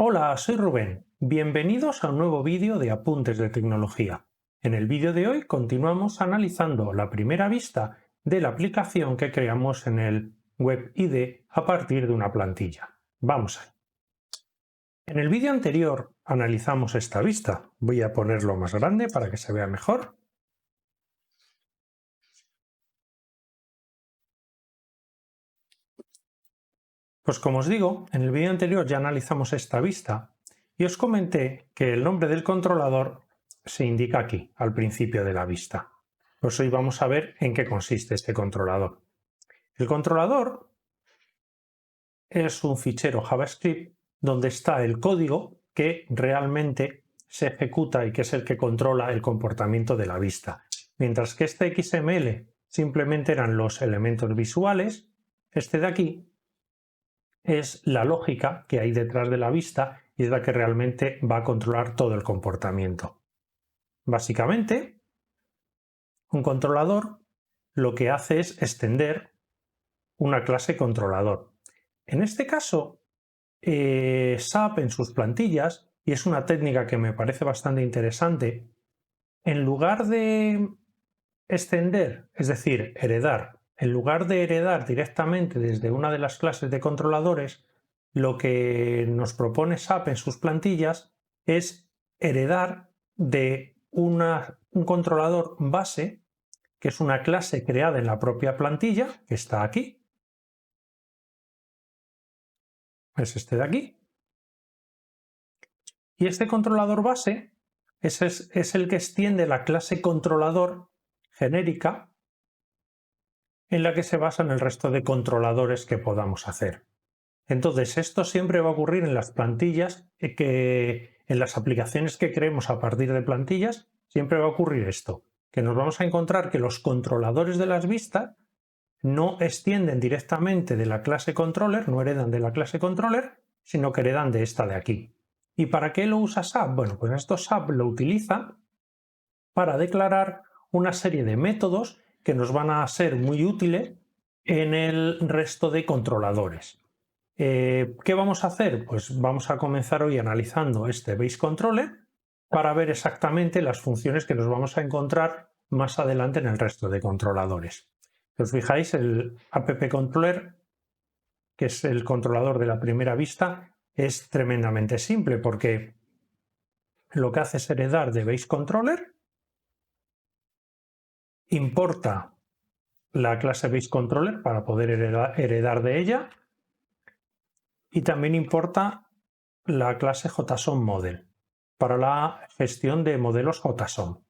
Hola, soy Rubén. Bienvenidos a un nuevo vídeo de Apuntes de Tecnología. En el vídeo de hoy continuamos analizando la primera vista de la aplicación que creamos en el Web IDE a partir de una plantilla. Vamos ahí. En el vídeo anterior analizamos esta vista. Voy a ponerlo más grande para que se vea mejor. Pues como os digo, en el vídeo anterior ya analizamos esta vista y os comenté que el nombre del controlador se indica aquí, al principio de la vista. Pues hoy vamos a ver en qué consiste este controlador. El controlador es un fichero JavaScript donde está el código que realmente se ejecuta y que es el que controla el comportamiento de la vista. Mientras que este XML simplemente eran los elementos visuales, este de aquí es la lógica que hay detrás de la vista y es la que realmente va a controlar todo el comportamiento. Básicamente, un controlador lo que hace es extender una clase controlador. En este caso, SAP en sus plantillas, y es una técnica que me parece bastante interesante, en lugar de extender, es decir, heredar, en lugar de heredar directamente desde una de las clases de controladores, lo que nos propone SAP en sus plantillas es heredar de un controlador base, que es una clase creada en la propia plantilla, que está aquí, es este de aquí, y este controlador base es el que extiende la clase controlador genérica en la que se basan el resto de controladores que podamos hacer. Entonces, esto siempre va a ocurrir en las plantillas, en las aplicaciones que creemos a partir de plantillas, siempre va a ocurrir esto, que nos vamos a encontrar que los controladores de las vistas no extienden directamente de la clase controller, no heredan de la clase controller, sino que heredan de esta de aquí. ¿Y para qué lo usa SAP? Bueno, pues esto SAP lo utiliza para declarar una serie de métodos que nos van a ser muy útiles en el resto de controladores. ¿Qué vamos a hacer? Pues vamos a comenzar hoy analizando este base controller para ver exactamente las funciones que nos vamos a encontrar más adelante en el resto de controladores. Si os fijáis, el app controller, que es el controlador de la primera vista, es tremendamente simple porque lo que hace es heredar de base controller, importa la clase base controller para poder heredar de ella y también importa la clase JSON model para la gestión de modelos JSON.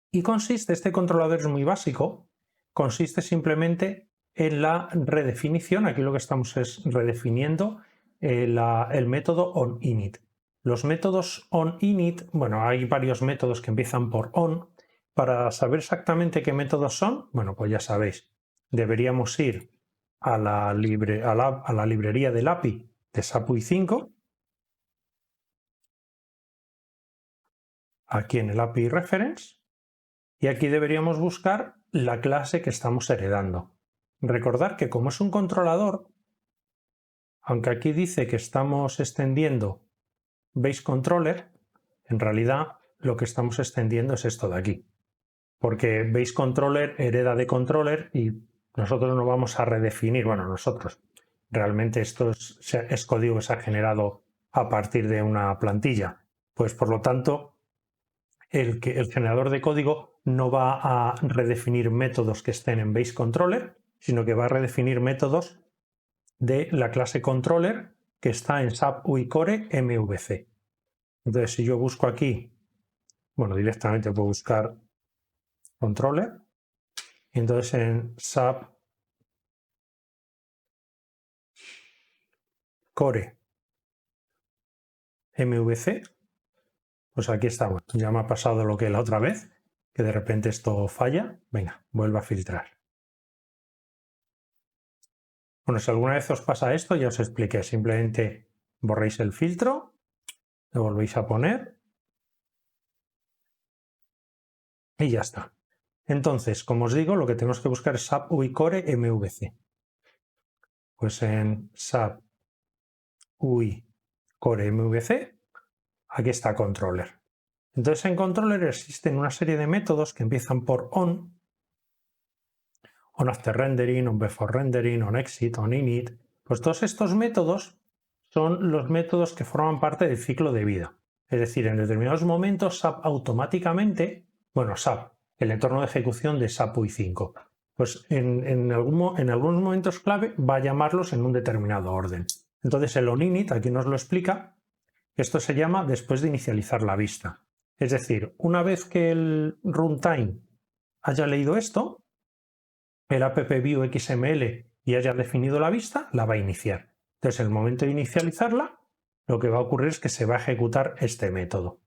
Y este controlador es muy básico, consiste simplemente en la redefinición, aquí lo que estamos es redefiniendo el método onInit. Los métodos onInit, bueno, hay varios métodos que empiezan por on. Para saber exactamente qué métodos son, bueno, pues ya sabéis, deberíamos ir a la librería del API de SAP UI 5, aquí en el API Reference, y aquí deberíamos buscar la clase que estamos heredando. Recordar que como es un controlador, aunque aquí dice que estamos extendiendo base controller, en realidad lo que estamos extendiendo es esto de aquí. Porque base controller hereda de controller y nosotros no vamos a redefinir, bueno, nosotros, realmente esto es código que se ha generado a partir de una plantilla. Pues por lo tanto, el generador de código no va a redefinir métodos que estén en base controller, sino que va a redefinir métodos de la clase controller que está en SAP UI Core MVC. Entonces, si yo busco aquí, bueno, directamente puedo buscar controller, y entonces en SAP Core MVC, pues aquí estamos. Ya me ha pasado lo que la otra vez, que de repente esto falla. Venga, vuelve a filtrar. Bueno, si alguna vez os pasa esto, ya os expliqué. Simplemente borréis el filtro, lo volvéis a poner y ya está. Entonces, como os digo, lo que tenemos que buscar es SAP UI Core MVC. Pues en SAP UI Core MVC, aquí está controller. Entonces en controller existen una serie de métodos que empiezan por on after rendering, on before rendering, on exit, on init. Pues todos estos métodos son los métodos que forman parte del ciclo de vida. Es decir, en determinados momentos SAP automáticamente, SAP, el entorno de ejecución de SAP UI5, pues en algunos momentos clave va a llamarlos en un determinado orden. Entonces el onInit aquí nos lo explica. Esto se llama después de inicializar la vista. Es decir, una vez que el runtime haya leído esto, el AppView XML y haya definido la vista, la va a iniciar. Entonces, en el momento de inicializarla, lo que va a ocurrir es que se va a ejecutar este método.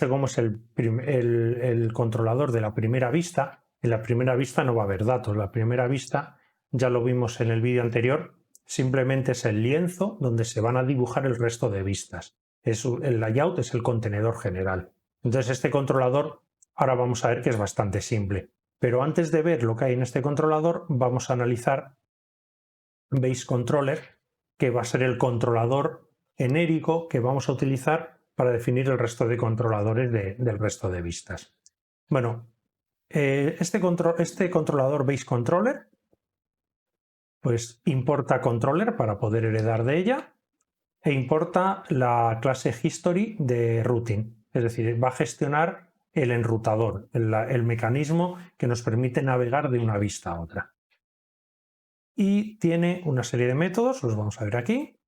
Como es el controlador de la primera vista, en la primera vista no va a haber datos. La primera vista, ya lo vimos en el vídeo anterior, simplemente es el lienzo donde se van a dibujar el resto de vistas. El layout es el contenedor general. Entonces, este controlador, ahora vamos a ver que es bastante simple. Pero antes de ver lo que hay en este controlador, vamos a analizar Base Controller, que va a ser el controlador genérico que vamos a utilizar para definir el resto de controladores del resto de vistas. Bueno, este controlador Base Controller, pues importa controller para poder heredar de ella e importa la clase history de routing, es decir, va a gestionar el enrutador, el mecanismo que nos permite navegar de una vista a otra. Y tiene una serie de métodos, los vamos a ver aquí,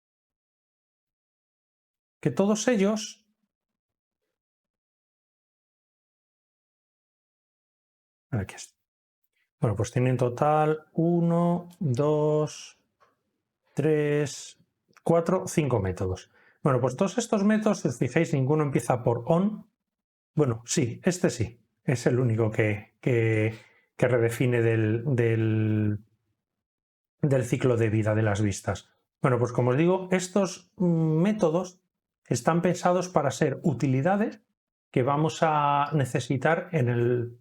que todos ellos aquí está. Bueno, pues tienen en total 1, 2, 3, 4, 5 métodos. Bueno, pues todos estos métodos, si os fijáis, ninguno empieza por on. Bueno, sí, este sí, es el único que redefine del ciclo de vida de las vistas. Bueno, pues como os digo, estos métodos están pensados para ser utilidades que vamos a necesitar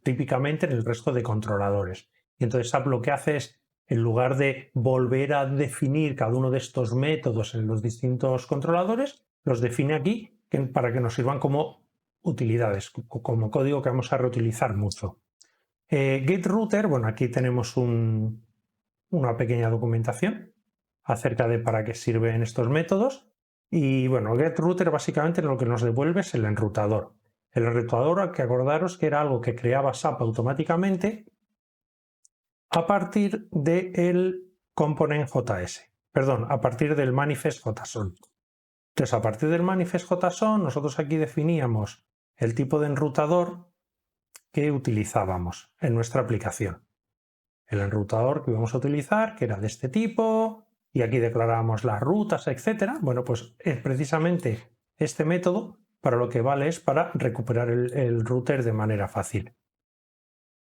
típicamente en el resto de controladores. Y entonces SAP lo que hace es, en lugar de volver a definir cada uno de estos métodos en los distintos controladores, los define aquí para que nos sirvan como utilidades, como código que vamos a reutilizar mucho. GetRouter, bueno, aquí tenemos una pequeña documentación acerca de para qué sirven estos métodos. Y bueno, GetRouter básicamente lo que nos devuelve es el enrutador. El enrutador, que acordaros que era algo que creaba SAP automáticamente a partir del component JS. Perdón, a partir del manifest JSON. Entonces, a partir del manifest JSON, nosotros aquí definíamos el tipo de enrutador que utilizábamos en nuestra aplicación. El enrutador que íbamos a utilizar, que era de este tipo, y aquí declarábamos las rutas, etc. Bueno, pues es precisamente este método para lo que vale es para recuperar el router de manera fácil.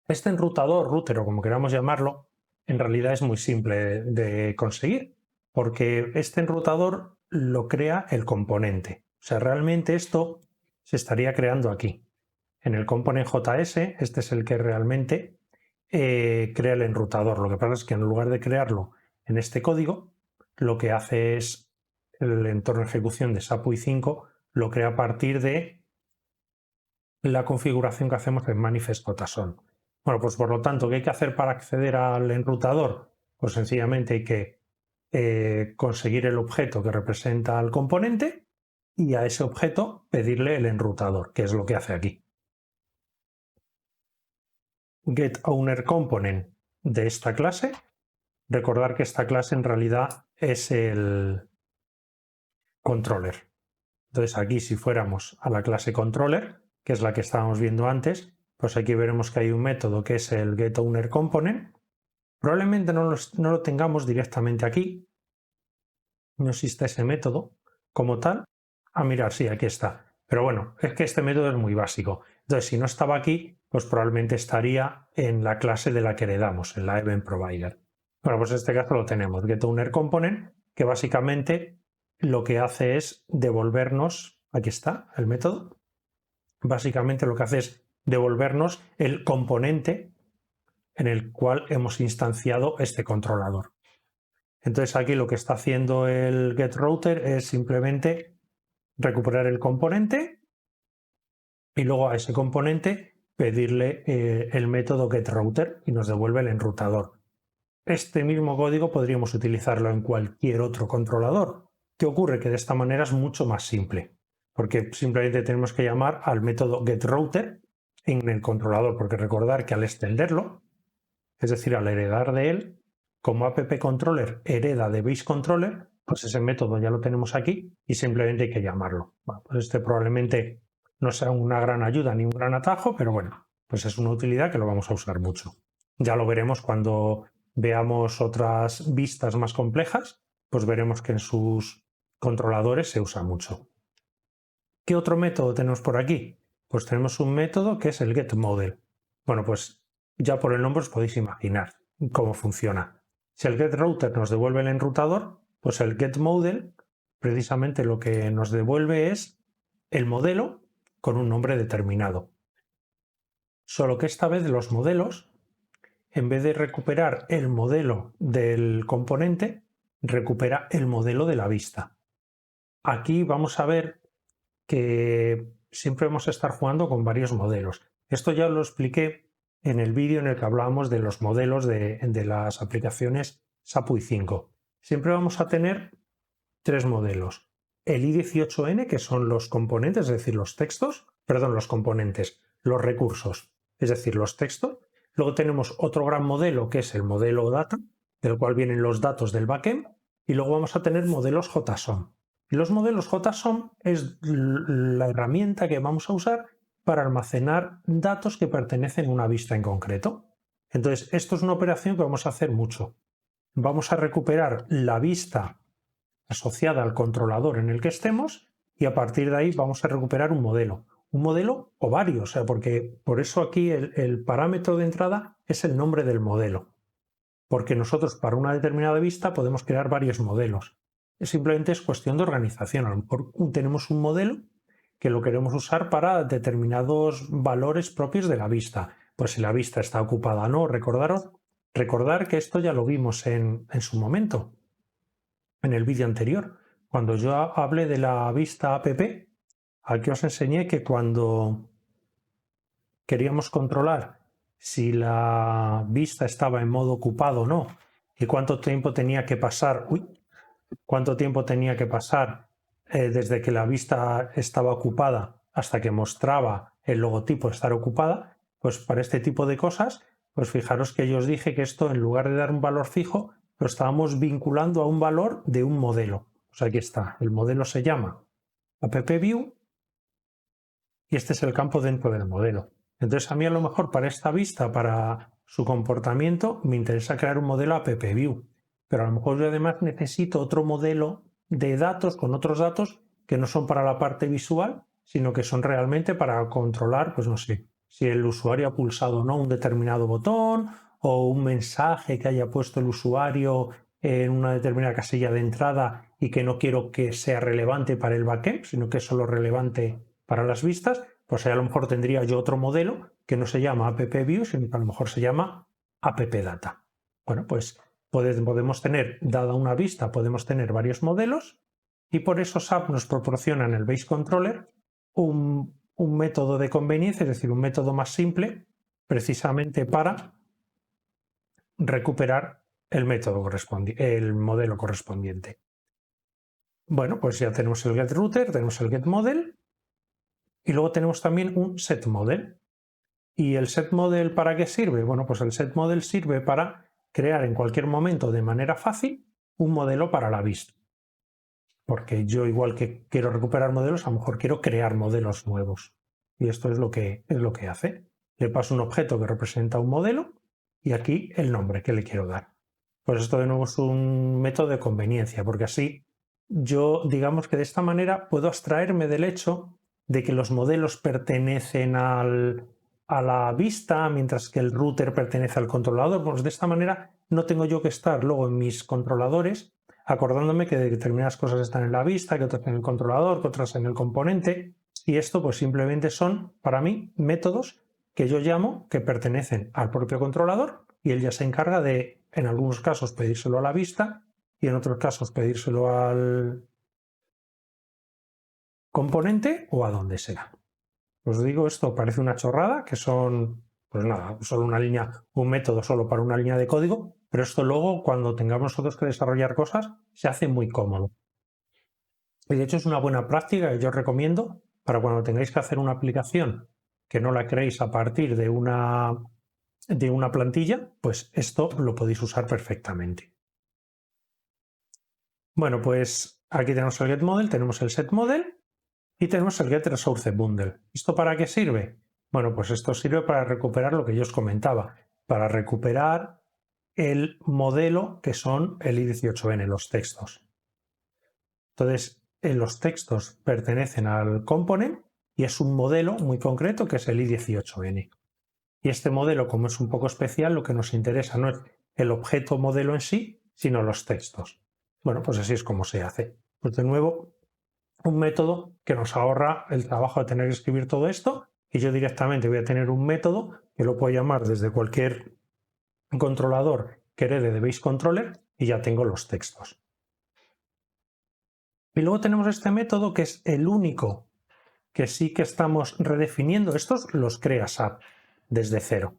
Este enrutador, router o como queramos llamarlo, en realidad es muy simple de conseguir, porque este enrutador lo crea el componente. O sea, realmente esto se estaría creando aquí. En el component JS, este es el que realmente crea el enrutador. Lo que pasa es que en lugar de crearlo en este código, lo que hace es el entorno de ejecución de SAP UI5 lo crea a partir de la configuración que hacemos en manifest JSON. Bueno, pues por lo tanto, ¿qué hay que hacer para acceder al enrutador? Pues sencillamente hay que conseguir el objeto que representa al componente y a ese objeto pedirle el enrutador, que es lo que hace aquí. GetOwnerComponent de esta clase. Recordar que esta clase en realidad es el controller. Entonces aquí si fuéramos a la clase controller, que es la que estábamos viendo antes, pues aquí veremos que hay un método que es el getOwnerComponent. Probablemente no lo tengamos directamente aquí. No existe ese método como tal. Mirar, sí, aquí está. Pero bueno, es que este método es muy básico. Entonces, si no estaba aquí, pues probablemente estaría en la clase de la que heredamos, en la Event Provider. Bueno, pues en este caso lo tenemos, getOwnerComponent, que básicamente lo que hace es devolvernos, aquí está el método, básicamente lo que hace es devolvernos el componente en el cual hemos instanciado este controlador. Entonces aquí lo que está haciendo el getRouter es simplemente recuperar el componente y luego a ese componente pedirle el método getRouter y nos devuelve el enrutador. Este mismo código podríamos utilizarlo en cualquier otro controlador. ¿Qué ocurre? Que de esta manera es mucho más simple, porque simplemente tenemos que llamar al método getRouter en el controlador, porque recordar que al extenderlo, es decir, al heredar de él, como appcontroller hereda de baseController, pues ese método ya lo tenemos aquí y simplemente hay que llamarlo. Bueno, pues este probablemente no sea una gran ayuda ni un gran atajo, pero bueno, pues es una utilidad que lo vamos a usar mucho. Ya lo veremos cuando veamos otras vistas más complejas, pues veremos que en sus controladores se usa mucho. ¿Qué otro método tenemos por aquí? Pues tenemos un método que es el getModel. Bueno, pues ya por el nombre os podéis imaginar cómo funciona. Si el getRouter nos devuelve el enrutador, pues el getModel precisamente lo que nos devuelve es el modelo con un nombre determinado. Solo que esta vez los modelos, en vez de recuperar el modelo del componente, recupera el modelo de la vista. Aquí vamos a ver que siempre vamos a estar jugando con varios modelos. Esto ya lo expliqué en el vídeo en el que hablábamos de los modelos de las aplicaciones SAP UI5. Siempre vamos a tener tres modelos. El I18N, que son los componentes, es decir, los componentes, los recursos, es decir, los textos. Luego tenemos otro gran modelo que es el modelo data, del cual vienen los datos del backend. Y luego vamos a tener modelos JSON. Y los modelos JSON es la herramienta que vamos a usar para almacenar datos que pertenecen a una vista en concreto. Entonces, esto es una operación que vamos a hacer mucho. Vamos a recuperar la vista asociada al controlador en el que estemos y a partir de ahí vamos a recuperar un modelo o varios, porque por eso aquí el parámetro de entrada es el nombre del modelo, porque nosotros para una determinada vista podemos crear varios modelos. Simplemente es cuestión de organización. A lo mejor tenemos un modelo que lo queremos usar para determinados valores propios de la vista. Pues si la vista está ocupada o no, recordar que esto ya lo vimos en su momento, en el vídeo anterior. Cuando yo hablé de la vista app, aquí os enseñé que cuando queríamos controlar si la vista estaba en modo ocupado o no y cuánto tiempo tenía que pasar, desde que la vista estaba ocupada hasta que mostraba el logotipo estar ocupada, pues para este tipo de cosas, pues fijaros que yo os dije que esto en lugar de dar un valor fijo, lo estábamos vinculando a un valor de un modelo. O sea, aquí está, el modelo se llama appview y este es el campo dentro del modelo. Entonces a mí a lo mejor para esta vista, para su comportamiento, me interesa crear un modelo appview, pero a lo mejor yo además necesito otro modelo de datos con otros datos que no son para la parte visual, sino que son realmente para controlar, pues no sé, si el usuario ha pulsado o no un determinado botón o un mensaje que haya puesto el usuario en una determinada casilla de entrada y que no quiero que sea relevante para el backend, sino que es solo relevante para las vistas, pues ahí a lo mejor tendría yo otro modelo que no se llama appview, sino que a lo mejor se llama appdata. Bueno, pues podemos tener, dada una vista, podemos tener varios modelos y por eso SAP nos proporciona en el Base Controller un método de conveniencia, es decir, un método más simple, precisamente para recuperar el modelo correspondiente. Bueno, pues ya tenemos el getRouter, tenemos el getModel y luego tenemos también un setModel. ¿Y el setModel para qué sirve? Bueno, pues el setModel sirve para crear en cualquier momento de manera fácil un modelo para la vista. Porque yo, igual que quiero recuperar modelos, a lo mejor quiero crear modelos nuevos. Y esto es lo que hace. Le paso un objeto que representa un modelo y aquí el nombre que le quiero dar. Pues esto de nuevo es un método de conveniencia, porque así yo, digamos que de esta manera puedo abstraerme del hecho de que los modelos pertenecen a la vista, mientras que el router pertenece al controlador. Pues de esta manera no tengo yo que estar luego en mis controladores acordándome que determinadas cosas están en la vista, que otras en el controlador, que otras en el componente. Y esto pues simplemente son, para mí, métodos que yo llamo que pertenecen al propio controlador y él ya se encarga de, en algunos casos, pedírselo a la vista y en otros casos pedírselo al componente o a donde sea. Os digo, esto parece una chorrada, que son, pues nada, solo una línea, un método solo para una línea de código, pero esto luego, cuando tengamos nosotros que desarrollar cosas, se hace muy cómodo. Y de hecho es una buena práctica que yo os recomiendo para cuando tengáis que hacer una aplicación que no la creéis a partir de una plantilla, pues esto lo podéis usar perfectamente. Bueno, pues aquí tenemos el getModel, tenemos el setModel y tenemos el getResourceBundle. ¿Esto para qué sirve? Bueno, pues esto sirve para recuperar lo que yo os comentaba, para recuperar el modelo que son el i18n, los textos. Entonces, los textos pertenecen al component y es un modelo muy concreto que es el i18n. Y este modelo, como es un poco especial, lo que nos interesa no es el objeto modelo en sí, sino los textos. Bueno, pues así es como se hace. Pues de nuevo, un método que nos ahorra el trabajo de tener que escribir todo esto, y yo directamente voy a tener un método que lo puedo llamar desde cualquier controlador que herede de base controller y ya tengo los textos. Y luego tenemos este método que es el único que sí que estamos redefiniendo. Estos los crea SAP desde cero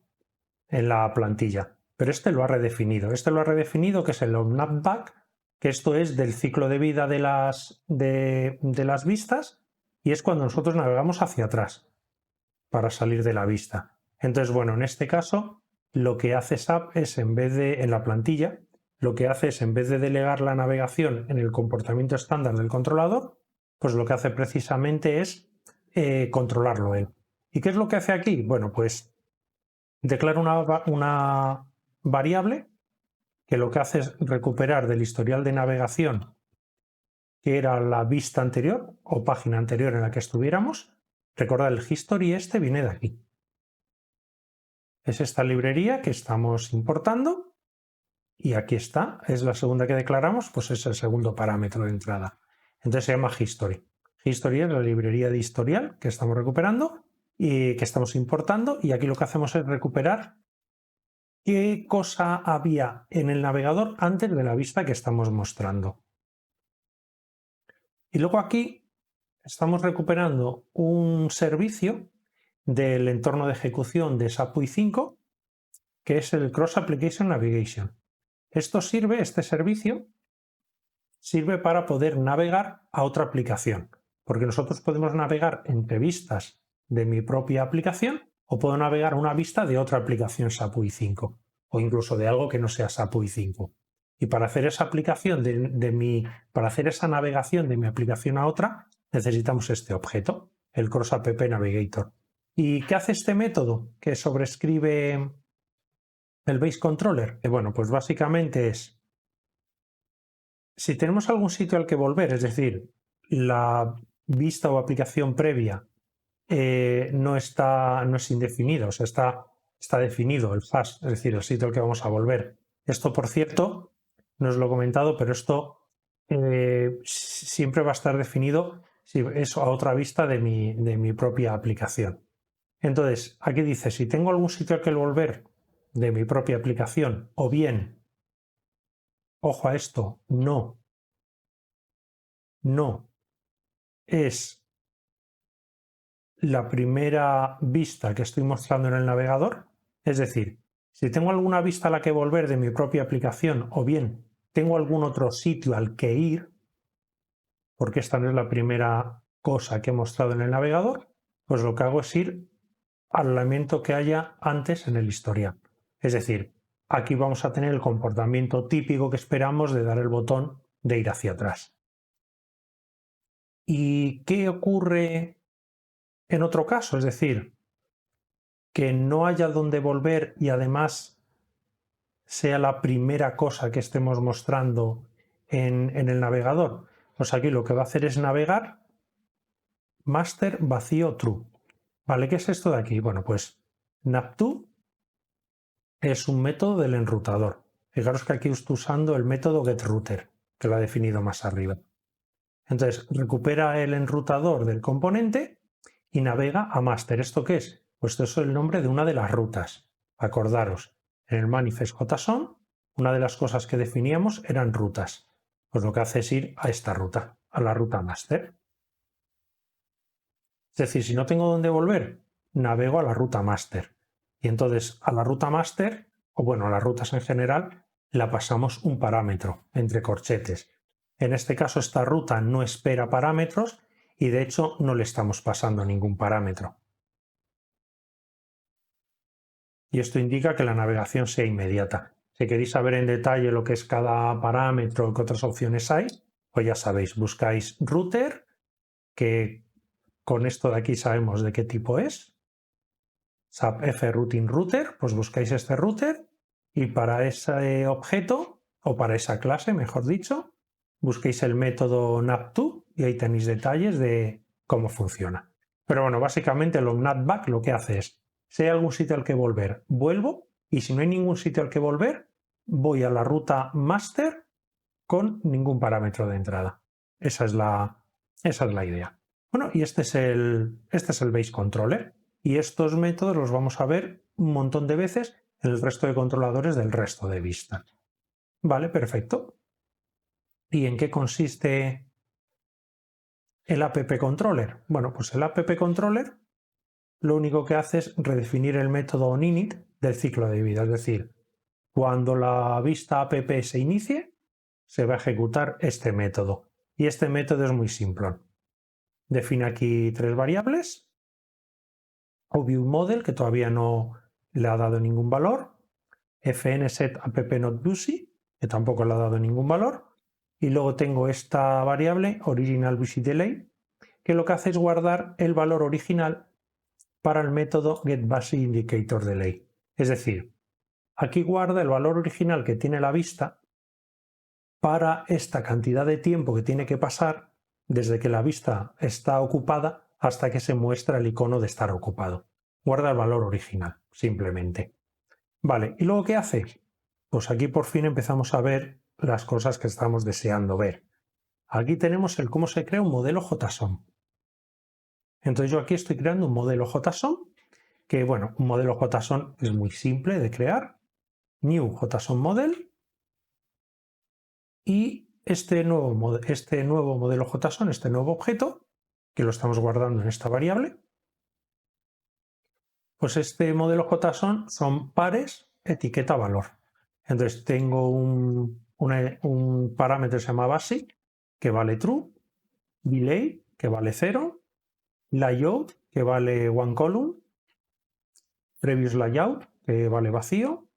en la plantilla, pero este lo ha redefinido. Este lo ha redefinido, que es el snapback, que esto es del ciclo de vida de las vistas y es cuando nosotros navegamos hacia atrás para salir de la vista. Entonces, bueno, en este caso lo que hace SAP es, en la plantilla, lo que hace es, en vez de delegar la navegación en el comportamiento estándar del controlador, pues lo que hace precisamente es controlarlo él. ¿Y qué es lo que hace aquí? Bueno, pues declara una variable que lo que hace es recuperar del historial de navegación que era la vista anterior o página anterior en la que estuviéramos. Recordad, el history este viene de aquí. Es esta librería que estamos importando y aquí está, es la segunda que declaramos, pues es el segundo parámetro de entrada. Entonces se llama history. History es la librería de historial que estamos recuperando y que estamos importando, y aquí lo que hacemos es recuperar qué cosa había en el navegador antes de la vista que estamos mostrando. Y luego aquí estamos recuperando un servicio del entorno de ejecución de SAP UI 5, que es el Cross Application Navigation. Este servicio sirve para poder navegar a otra aplicación, porque nosotros podemos navegar entre vistas de mi propia aplicación o puedo navegar a una vista de otra aplicación SAP UI 5 o incluso de algo que no sea SAP UI 5. Y para hacer esa aplicación para hacer esa navegación de mi aplicación a otra, necesitamos este objeto, el Cross App Navigator. ¿Y qué hace este método que sobrescribe el base controller? Bueno, pues básicamente es, si tenemos algún sitio al que volver, es decir, la vista o aplicación previa no es indefinido, o sea, está definido el hash, es decir, el sitio al que vamos a volver. Esto, por cierto, no os lo he comentado, pero esto siempre va a estar definido si es a otra vista de mi propia aplicación. Entonces, aquí dice, si tengo algún sitio al que volver de mi propia aplicación, o bien, ojo a esto, no es la primera vista que estoy mostrando en el navegador, es decir, si tengo alguna vista a la que volver de mi propia aplicación o bien tengo algún otro sitio al que ir, porque esta no es la primera cosa que he mostrado en el navegador, pues lo que hago es ir al elemento que haya antes en el historial. Es decir, aquí vamos a tener el comportamiento típico que esperamos de dar el botón de ir hacia atrás. ¿Y qué ocurre en otro caso? Es decir, que no haya dónde volver y además sea la primera cosa que estemos mostrando en el navegador. Pues aquí lo que va a hacer es navegar master vacío true. ¿Vale? ¿Qué es esto de aquí? Bueno, pues navto es un método del enrutador. Fijaros que aquí estoy usando el método getRouter, que lo ha definido más arriba. Entonces recupera el enrutador del componente y navega a master. ¿Esto qué es? Pues esto es el nombre de una de las rutas. Acordaros, en el manifest JSON, una de las cosas que definíamos eran rutas. Pues lo que hace es ir a esta ruta, a la ruta master. Es decir, si no tengo dónde volver, navego a la ruta master. Y entonces a la ruta master, o bueno, a las rutas en general, la pasamos un parámetro entre corchetes. En este caso, esta ruta no espera parámetros y de hecho no le estamos pasando ningún parámetro. Y esto indica que la navegación sea inmediata. Si queréis saber en detalle lo que es cada parámetro, qué otras opciones hay, pues ya sabéis, buscáis router, que con esto de aquí sabemos de qué tipo es. SAP F Routing Router, pues buscáis este router y para ese objeto, o para esa clase, mejor dicho, busquéis el método NAT2 y ahí tenéis detalles de cómo funciona. Pero bueno, básicamente el NATBack lo que hace es, si hay algún sitio al que volver, vuelvo, y si no hay ningún sitio al que volver, voy a la ruta master con ningún parámetro de entrada. Esa es la idea. Bueno, y este es el base controller. Y estos métodos los vamos a ver un montón de veces en el resto de controladores del resto de Vista. Vale, perfecto. ¿Y en qué consiste el app controller? Bueno, pues el app controller lo único que hace es redefinir el método onInit del ciclo de vida. Es decir, cuando la vista app se inicie, se va a ejecutar este método. Y este método es muy simple. Define aquí tres variables. ViewModel, que todavía no le ha dado ningún valor. fnset_app_not_busy, que tampoco le ha dado ningún valor. Y luego tengo esta variable originalBusyDelay, que lo que hace es guardar el valor original para el método getBusyIndicatorDelay. Es decir, aquí guarda el valor original que tiene la vista para esta cantidad de tiempo que tiene que pasar desde que la vista está ocupada hasta que se muestra el icono de estar ocupado. Guarda el valor original, simplemente. Vale, ¿y luego qué hace? Pues aquí por fin empezamos a ver las cosas que estamos deseando ver. Aquí tenemos el cómo se crea un modelo JSON. Entonces yo aquí estoy creando un modelo JSON, que bueno, un modelo JSON es muy simple de crear. New JSON Model. Y este nuevo modelo JSON, este nuevo objeto, que lo estamos guardando en esta variable, pues este modelo JSON son pares etiqueta valor. Entonces tengo un parámetro que se llama basic, que vale true, delay, que vale 0, layout, que vale one column, previous layout, que vale vacío,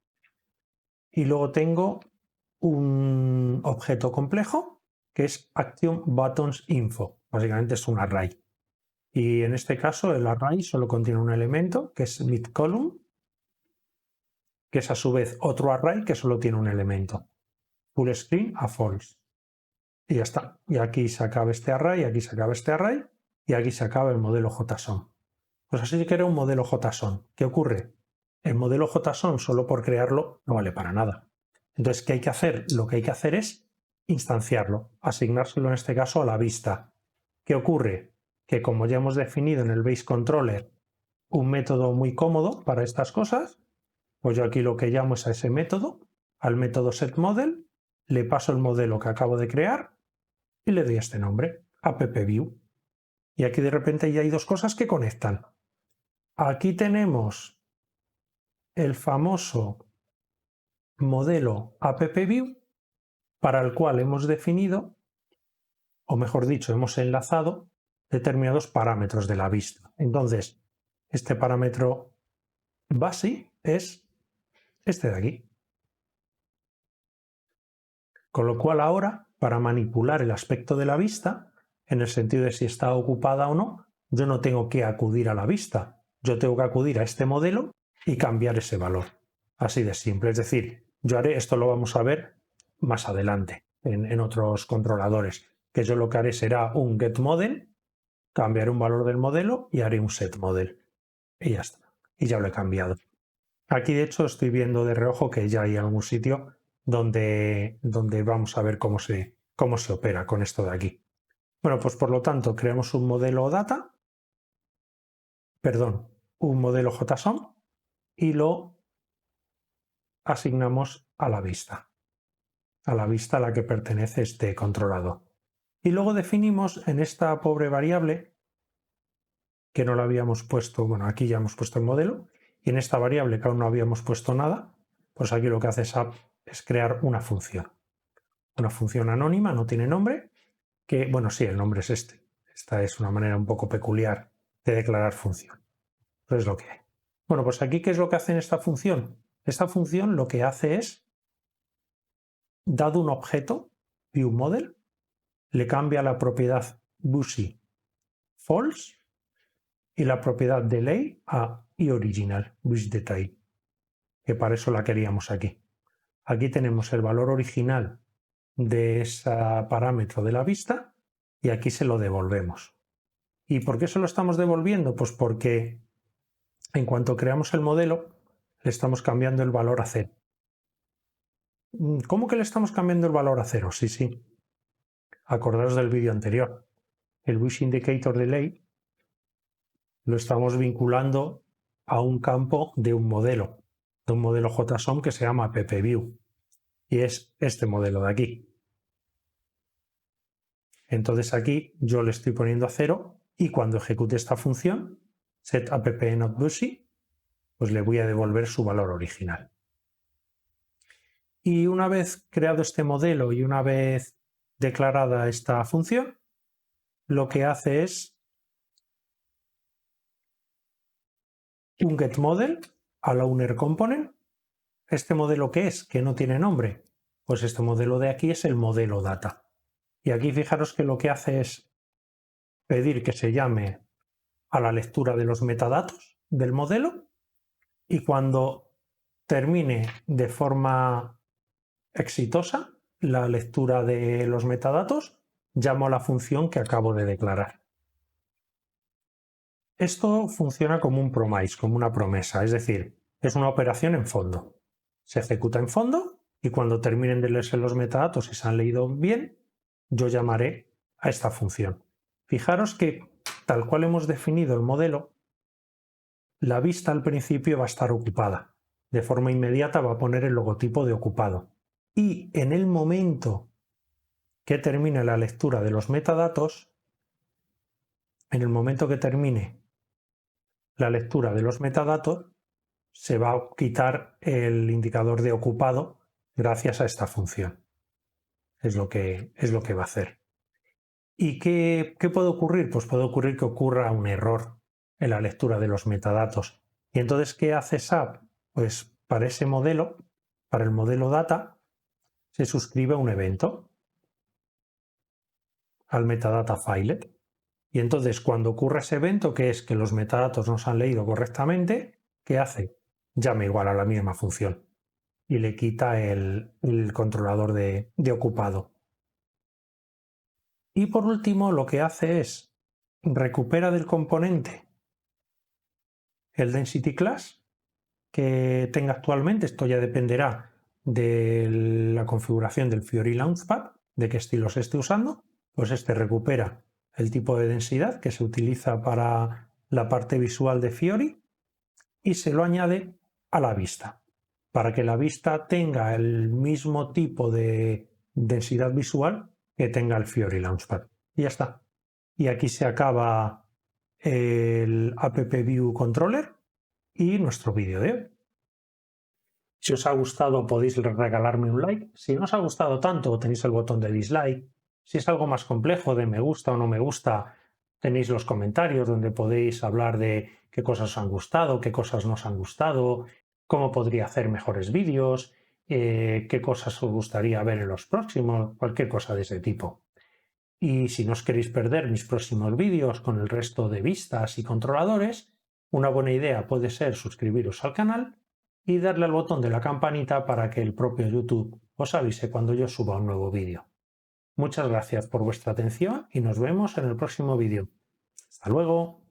y luego tengo un objeto complejo que es action buttons info. Básicamente es un array. Y en este caso el array solo contiene un elemento que es midColumn, que es a su vez otro array que solo tiene un elemento. Full screen a false. Y ya está. Y aquí se acaba este array, aquí se acaba este array y aquí se acaba el modelo JSON. Pues así que era un modelo JSON. ¿Qué ocurre? El modelo JSON solo por crearlo no vale para nada. Entonces, ¿qué hay que hacer? Lo que hay que hacer es instanciarlo, asignárselo en este caso a la vista. ¿Qué ocurre? Que como ya hemos definido en el base controller un método muy cómodo para estas cosas, pues yo aquí lo que llamo es a ese método, al método setModel, le paso el modelo que acabo de crear y le doy este nombre, appView. Y aquí de repente ya hay dos cosas que conectan. Aquí tenemos el famoso modelo appView para el cual hemos definido, o mejor dicho, hemos enlazado determinados parámetros de la vista. Entonces, este parámetro base es este de aquí. Con lo cual ahora, para manipular el aspecto de la vista, en el sentido de si está ocupada o no, yo no tengo que acudir a la vista, yo tengo que acudir a este modelo y cambiar ese valor. Así de simple. Es decir, yo haré, esto lo vamos a ver más adelante en otros controladores, que yo lo que haré será un getModel, cambiaré un valor del modelo y haré un setModel. Y ya está. Y ya lo he cambiado. Aquí de hecho estoy viendo de reojo que ya hay algún sitio donde vamos a ver cómo se opera con esto de aquí. Bueno, pues por lo tanto creamos un modelo data, perdón, un modelo JSON y lo asignamos a la vista a la que pertenece este controlador. Y luego definimos en esta pobre variable que no le habíamos puesto, bueno, aquí ya hemos puesto el modelo, y en esta variable que aún no habíamos puesto nada, pues aquí lo que hace SAP es crear una función. Una función anónima, no tiene nombre, que, bueno, sí, el nombre es este. Esta es una manera un poco peculiar de declarar función. Entonces lo que hay. Bueno, pues aquí, ¿qué es lo que hace en esta función? Esta función lo que hace es, dado un objeto, viewModel, le cambia la propiedad busy false y la propiedad delay a original, busDetail, que para eso la queríamos aquí. Aquí tenemos el valor original de ese parámetro de la vista y aquí se lo devolvemos. ¿Y por qué se lo estamos devolviendo? Pues porque en cuanto creamos el modelo le estamos cambiando el valor a 0. ¿Cómo que le estamos cambiando el valor a 0? Sí, sí. Acordaos del vídeo anterior. El Bush Indicator Delay lo estamos vinculando a un campo de un modelo JSON que se llama PPView. Y es este modelo de aquí. Entonces aquí yo le estoy poniendo a 0 y cuando ejecute esta función, setAppNotBusy, pues le voy a devolver su valor original. Y una vez creado este modelo y una vez declarada esta función, lo que hace es un getModel a la ownerComponent. ¿Este modelo qué es? Que no tiene nombre. Pues este modelo de aquí es el modelo data. Y aquí fijaros que lo que hace es pedir que se llame a la lectura de los metadatos del modelo y cuando termine de forma exitosa la lectura de los metadatos, llamo a la función que acabo de declarar. Esto funciona como un promise, como una promesa, es decir, es una operación en fondo. Se ejecuta en fondo y cuando terminen de leerse los metadatos y se han leído bien, yo llamaré a esta función. Fijaros que tal cual hemos definido el modelo, la vista al principio va a estar ocupada. De forma inmediata va a poner el logotipo de ocupado. Y en el momento que termine la lectura de los metadatos, en el momento que termine la lectura de los metadatos, se va a quitar el indicador de ocupado gracias a esta función. Es lo que va a hacer. ¿Y qué puede ocurrir? Pues puede ocurrir que ocurra un error en la lectura de los metadatos. ¿Y entonces qué hace SAP? Pues para ese modelo, para el modelo data, se suscribe un evento al metadata filet. Y entonces cuando ocurre ese evento, que es que los metadatos no se han leído correctamente, ¿qué hace? Llama igual a la misma función y le quita el controlador de ocupado. Y por último, lo que hace es recupera del componente el density class que tenga actualmente. Esto ya dependerá de la configuración del Fiori Launchpad, de qué estilos esté usando. Pues este recupera el tipo de densidad que se utiliza para la parte visual de Fiori y se lo añade a la vista, para que la vista tenga el mismo tipo de densidad visual que tenga el Fiori Launchpad. Y ya está. Y aquí se acaba el AppView Controller y nuestro vídeo de hoy. Si os ha gustado podéis regalarme un like. Si no os ha gustado tanto tenéis el botón de dislike. Si es algo más complejo de me gusta o no me gusta, tenéis los comentarios donde podéis hablar de qué cosas os han gustado, qué cosas no os han gustado, cómo podría hacer mejores vídeos, qué cosas os gustaría ver en los próximos, cualquier cosa de ese tipo. Y si no os queréis perder mis próximos vídeos con el resto de vistas y controladores, una buena idea puede ser suscribiros al canal y darle al botón de la campanita para que el propio YouTube os avise cuando yo suba un nuevo vídeo. Muchas gracias por vuestra atención y nos vemos en el próximo vídeo. ¡Hasta luego!